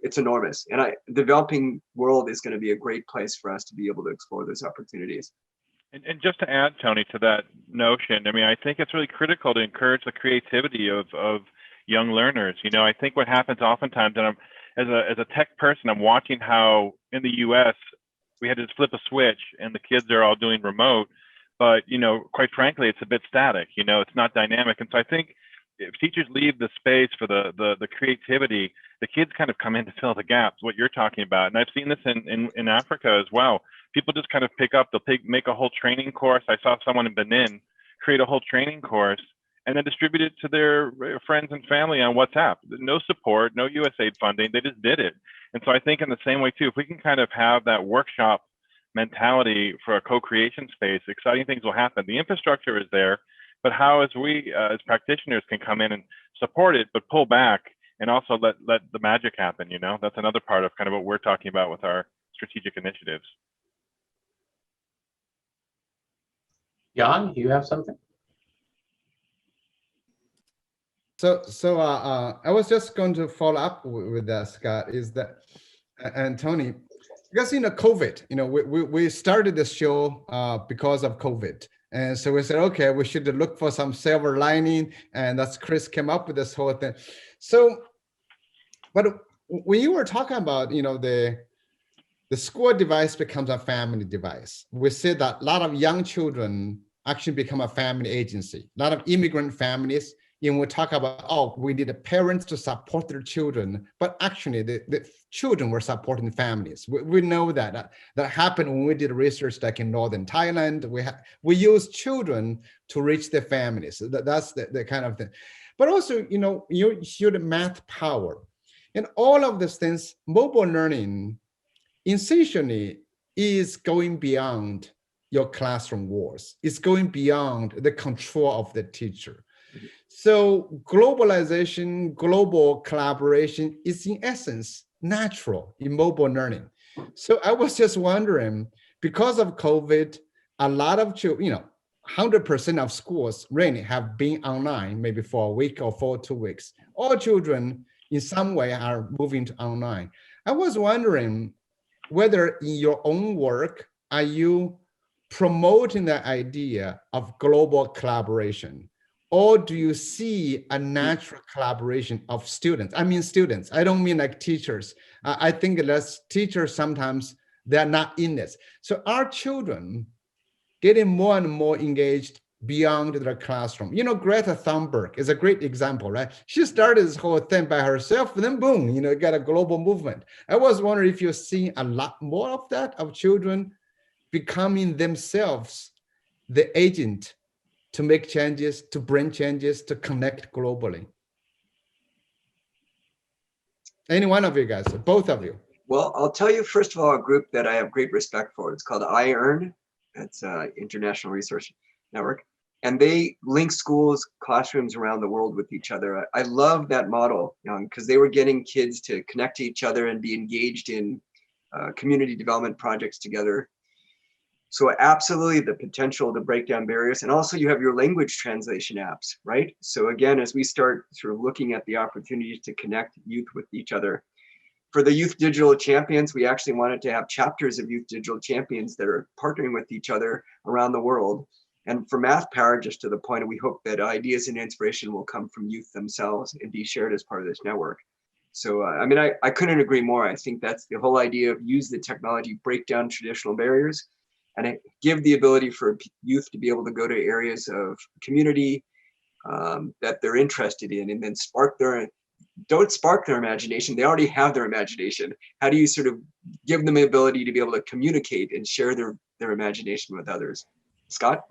it's enormous. And the developing world is going to be a great place for us to be able to explore those opportunities. And just to add, Tony, to that notion, I mean, I think it's really critical to encourage the creativity of young learners. You know, I think what happens oftentimes, and as a tech person, I'm watching how in the US, we had to flip a switch and the kids are all doing remote. But, you know, quite frankly, it's a bit static, you know, it's not dynamic. And so I think if teachers leave the space for the creativity, the kids kind of come in to fill the gaps, what you're talking about. And I've seen this in Africa as well. People just kind of make a whole training course. I saw someone in Benin create a whole training course and then distribute it to their friends and family on WhatsApp. No support, no USAID funding, they just did it. And so I think in the same way too, if we can kind of have that workshop mentality for a co-creation space, exciting things will happen. The infrastructure is there, but how as we as practitioners can come in and support it, but pull back and also let the magic happen, you know? That's another part of kind of what we're talking about with our strategic initiatives. Jan, you have something? So I was just going to follow up with that, Scott, is that, and Tony, because COVID, we started this show because of COVID. And so we said, okay, we should look for some silver lining. And that's Chris came up with this whole thing. So, but when you were talking about, the school device becomes a family device, we said that a lot of young children actually become a family agency. A lot of immigrant families, we talk about, oh, we need the parents to support their children, but actually the children were supporting families. We know that happened when we did research like in Northern Thailand. We use children to reach their families. That's the kind of thing. But also, you showed math power. And all of these things, mobile learning essentially is going beyond your classroom walls. It's going beyond the control of the teacher. So globalization, global collaboration is in essence natural in mobile learning. So I was just wondering, because of COVID, a lot of children, 100% of schools really have been online, maybe for a week or for 2 weeks. All children in some way are moving to online. I was wondering whether in your own work, are you promoting the idea of global collaboration? Or do you see a natural collaboration of students? I mean students, I don't mean like teachers. I think less teachers sometimes they're not in this. So our children getting more and more engaged beyond their classroom. You know, Greta Thunberg is a great example, right? She started this whole thing by herself, and then boom, you know, got a global movement. I was wondering if you're seeing a lot more of that, of children becoming themselves the agent to make changes, to bring changes, to connect globally. Any one of you guys, both of you. Well, I'll tell you, first of all, a group that I have great respect for. It's called iEarn. It's an international resource network. And they link schools, classrooms around the world with each other. I love that model, because they were getting kids to connect to each other and be engaged in community development projects together. So absolutely the potential to break down barriers. And also you have your language translation apps, right? So again, as we start sort of looking at the opportunities to connect youth with each other, for the Youth Digital Champions, we actually wanted to have chapters of Youth Digital Champions that are partnering with each other around the world. And for Math Power, just to the point, we hope that ideas and inspiration will come from youth themselves and be shared as part of this network. So, I mean, I couldn't agree more. I think that's the whole idea of use the technology, break down traditional barriers, and give the ability for youth to be able to go to areas of community that they're interested in, and then don't spark their imagination. They already have their imagination. How do you sort of give them the ability to be able to communicate and share their imagination with others? Scott?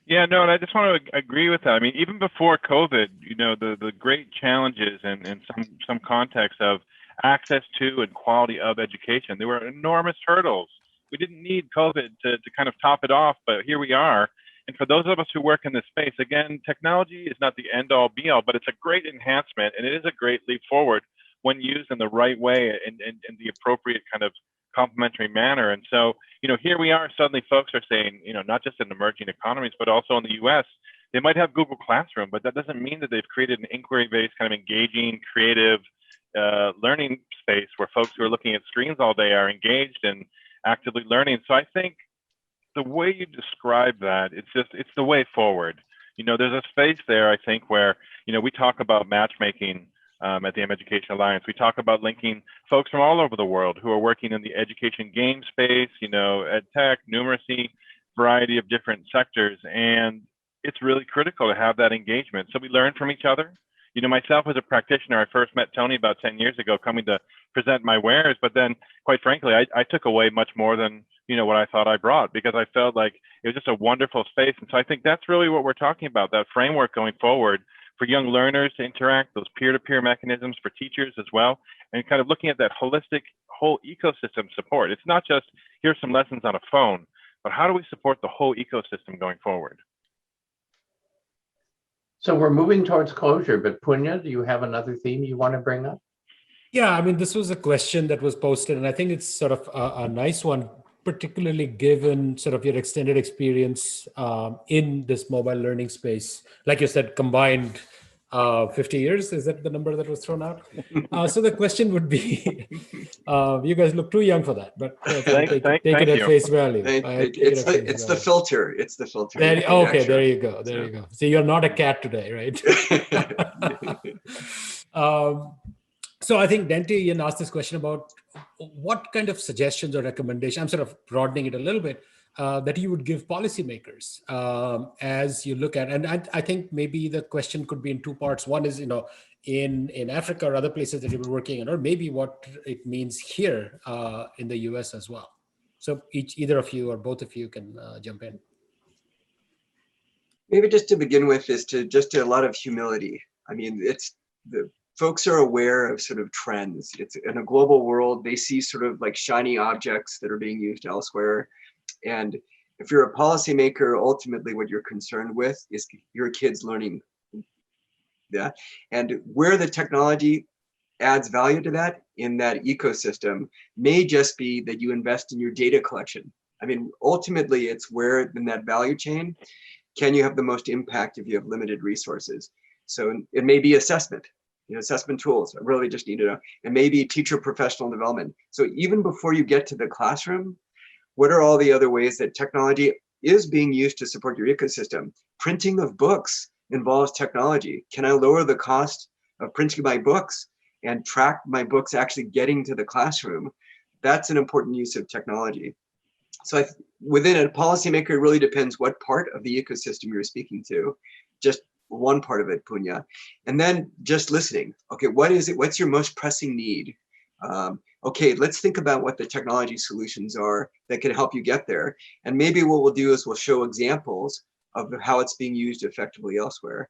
Yeah, no, and I just want to agree with that. I mean, even before COVID, you know, the great challenges and some context of access to and quality of education, there were enormous hurdles. We didn't need COVID to kind of top it off, but here we are. And for those of us who work in this space, again, technology is not the end all be all, but it's a great enhancement, and it is a great leap forward when used in the right way and the appropriate kind of complementary manner. And so, you know, here we are, suddenly folks are saying, you know, not just in emerging economies, but also in the US, they might have Google Classroom, but that doesn't mean that they've created an inquiry-based kind of engaging, creative learning space where folks who are looking at screens all day are engaged and actively learning. So I think the way you describe that, it's the way forward. You know, there's a space there, I think, where, you know, we talk about matchmaking at the mEducation Alliance. We talk about linking folks from all over the world who are working in the education game space, you know, ed tech, numeracy, variety of different sectors. And it's really critical to have that engagement. So we learn from each other. You know, myself as a practitioner, I first met Tony about 10 years ago coming to present my wares, but then quite frankly, I took away much more than, you know, what I thought I brought, because I felt like it was just a wonderful space. And so I think that's really what we're talking about, that framework going forward for young learners to interact, those peer-to-peer mechanisms for teachers as well, and kind of looking at that holistic whole ecosystem support. It's not just here's some lessons on a phone, but how do we support the whole ecosystem going forward? So we're moving towards closure, but Punya, do you have another theme you want to bring up? Yeah, I mean, this was a question that was posted, and I think it's sort of a nice one, particularly given sort of your extended experience in this mobile learning space. Like you said, combined 50 years, is that the number that was thrown out? So the question would be, you guys look too young for that, but take it at face value. It's the filter. It's the filter. Okay, there you go. There you go. So you're not a cat today, right? So I think Dante Ian asked this question about what kind of suggestions or recommendations, I'm sort of broadening it a little bit, that you would give policymakers as you look at, and I think maybe the question could be in two parts. One is, you know, in Africa or other places that you were working in, or maybe what it means here in the US as well. So either of you or both of you can jump in. Maybe just to begin with is just a lot of humility. I mean, it's the folks are aware of sort of trends. It's in a global world, they see sort of like shiny objects that are being used elsewhere. And if you're a policymaker, ultimately what you're concerned with is your kids learning. Yeah. And where the technology adds value to that in that ecosystem may just be that you invest in your data collection. I mean, ultimately it's where in that value chain can you have the most impact if you have limited resources. So it may be assessment. You know, assessment tools, I really just need to know. And maybe teacher professional development. So even before you get to the classroom, what are all the other ways that technology is being used to support your ecosystem. Printing of books involves technology. Can I lower the cost of printing my books and track my books actually getting to the classroom? That's an important use of technology. So within a policymaker, it really depends what part of the ecosystem you're speaking to. Just one part of it, Punya. And then just listening. Okay, what is it? What's your most pressing need? Okay, let's think about what the technology solutions are that can help you get there. And maybe what we'll do is we'll show examples of how it's being used effectively elsewhere.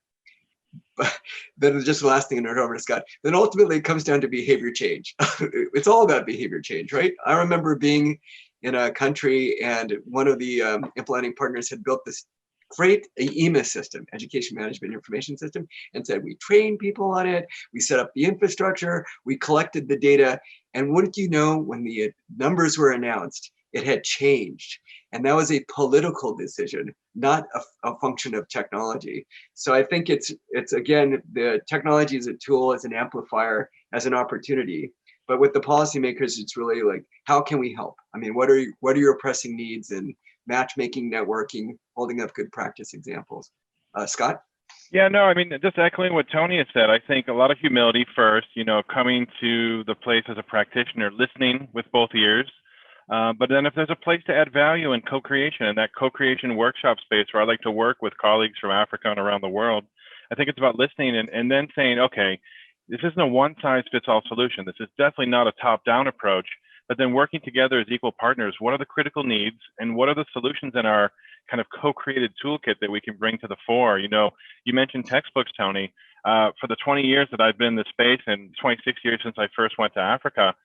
But then just the last thing, and over to Scott, then ultimately it comes down to behavior change. It's all about behavior change, right? I remember being in a country and one of the implementing partners had built this great EMIS system, Education Management Information System, and said, we train people on it, we set up the infrastructure, we collected the data, and wouldn't you know, when the numbers were announced, it had changed. And that was a political decision, not a function of technology. So I think it's again, the technology is a tool, as an amplifier, as an opportunity. But with the policymakers, it's really like, how can we help? I mean, what are your pressing needs in matchmaking, networking, holding up good practice examples? Scott? Yeah, no, I mean, just echoing what Tony has said, I think a lot of humility first, you know, coming to the place as a practitioner, listening with both ears. But then if there's a place to add value in co-creation, and that co-creation workshop space where I like to work with colleagues from Africa and around the world, I think it's about listening and then saying, okay, this isn't a one-size-fits-all solution. This is definitely not a top-down approach, but then working together as equal partners, what are the critical needs and what are the solutions in our kind of co-created toolkit that we can bring to the fore? You know, you mentioned textbooks, Tony. For the 20 years that I've been in this space and 26 years since I first went to Africa,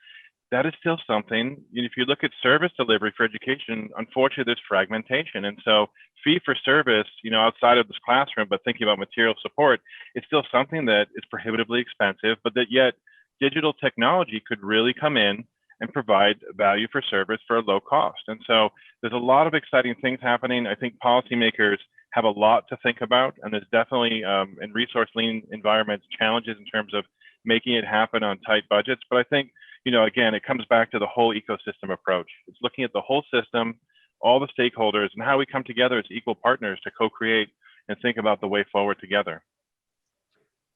that is still something. If you look at service delivery for education, unfortunately, there's fragmentation. And so fee for service, you know, outside of this classroom, but thinking about material support, it's still something that is prohibitively expensive, but that yet digital technology could really come in and provide value for service for a low cost. And so there's a lot of exciting things happening. I think policymakers have a lot to think about, and there's definitely in resource lean environments challenges in terms of making it happen on tight budgets. But I think, you know, again, it comes back to the whole ecosystem approach. It's looking at the whole system, all the stakeholders, and how we come together as equal partners to co-create and think about the way forward together.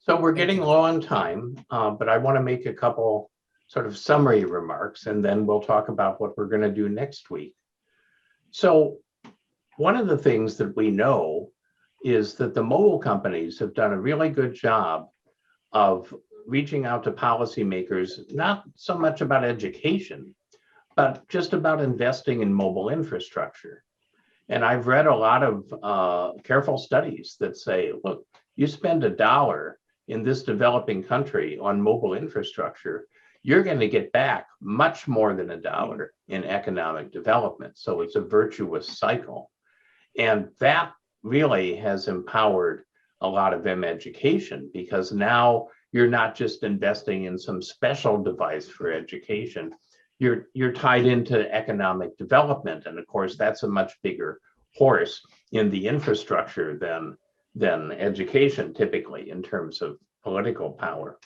So we're getting low on time, but I want to make a couple sort of summary remarks, and then we'll talk about what we're going to do next week. So one of the things that we know is that the mobile companies have done a really good job of reaching out to policymakers, not so much about education, but just about investing in mobile infrastructure. And I've read a lot of careful studies that say, look, you spend $1 in this developing country on mobile infrastructure, you're going to get back much more than $1 in economic development. So it's a virtuous cycle. And that really has empowered a lot of education, because now you're not just investing in some special device for education, you're tied into economic development. And of course, that's a much bigger horse in the infrastructure than education typically in terms of political power.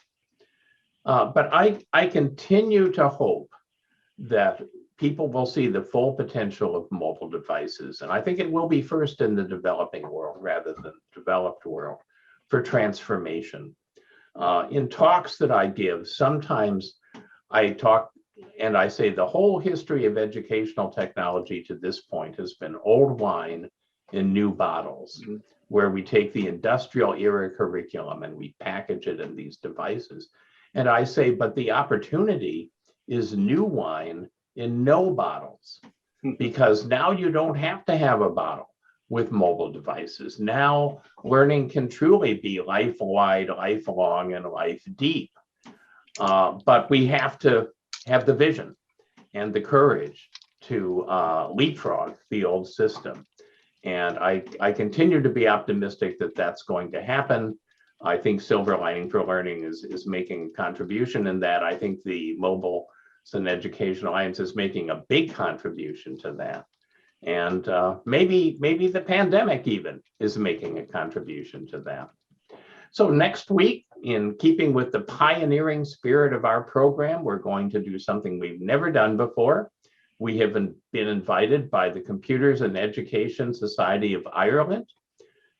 But I continue to hope that people will see the full potential of mobile devices. And I think it will be first in the developing world rather than developed world for transformation. In talks that I give, sometimes I talk and I say the whole history of educational technology to this point has been old wine in new bottles, where we take the industrial era curriculum and we package it in these devices. And I say, but the opportunity is new wine in no bottles, because now you don't have to have a bottle with mobile devices. Now learning can truly be life-wide, lifelong, and life deep. But we have to have the vision and the courage to leapfrog the old system. And I continue to be optimistic that that's going to happen. I think Silver Lining for Learning is making a contribution in that. I think the Mobile and Education Alliance is making a big contribution to that. And maybe the pandemic even is making a contribution to that. So next week, in keeping with the pioneering spirit of our program, we're going to do something we've never done before. we have been invited by the Computers and Education Society of Ireland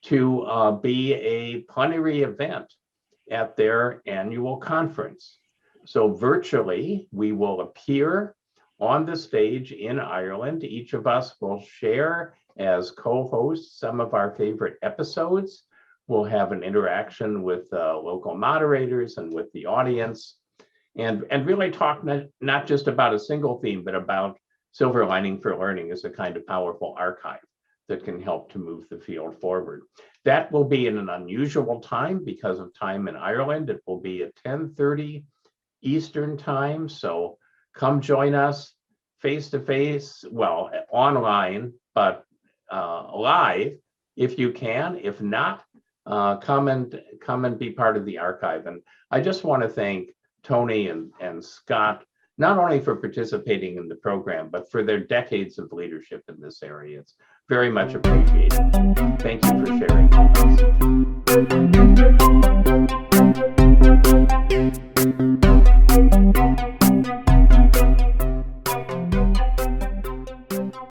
to be a plenary event at their annual conference. So virtually, we will appear on the stage in Ireland. Each of us will share as co-hosts some of our favorite episodes. We'll have an interaction with local moderators and with the audience, and really talk not just about a single theme, but about Silver Lining for Learning as a kind of powerful archive that can help to move the field forward. That will be in an unusual time because of time in Ireland. It will be at 10:30 Eastern time. So come join us face to face, well, online, but live if you can. If not, come and be part of the archive. And I just want to thank Tony and Scott, not only for participating in the program, but for their decades of leadership in this area. It's very much appreciated. Thank you for sharing with us.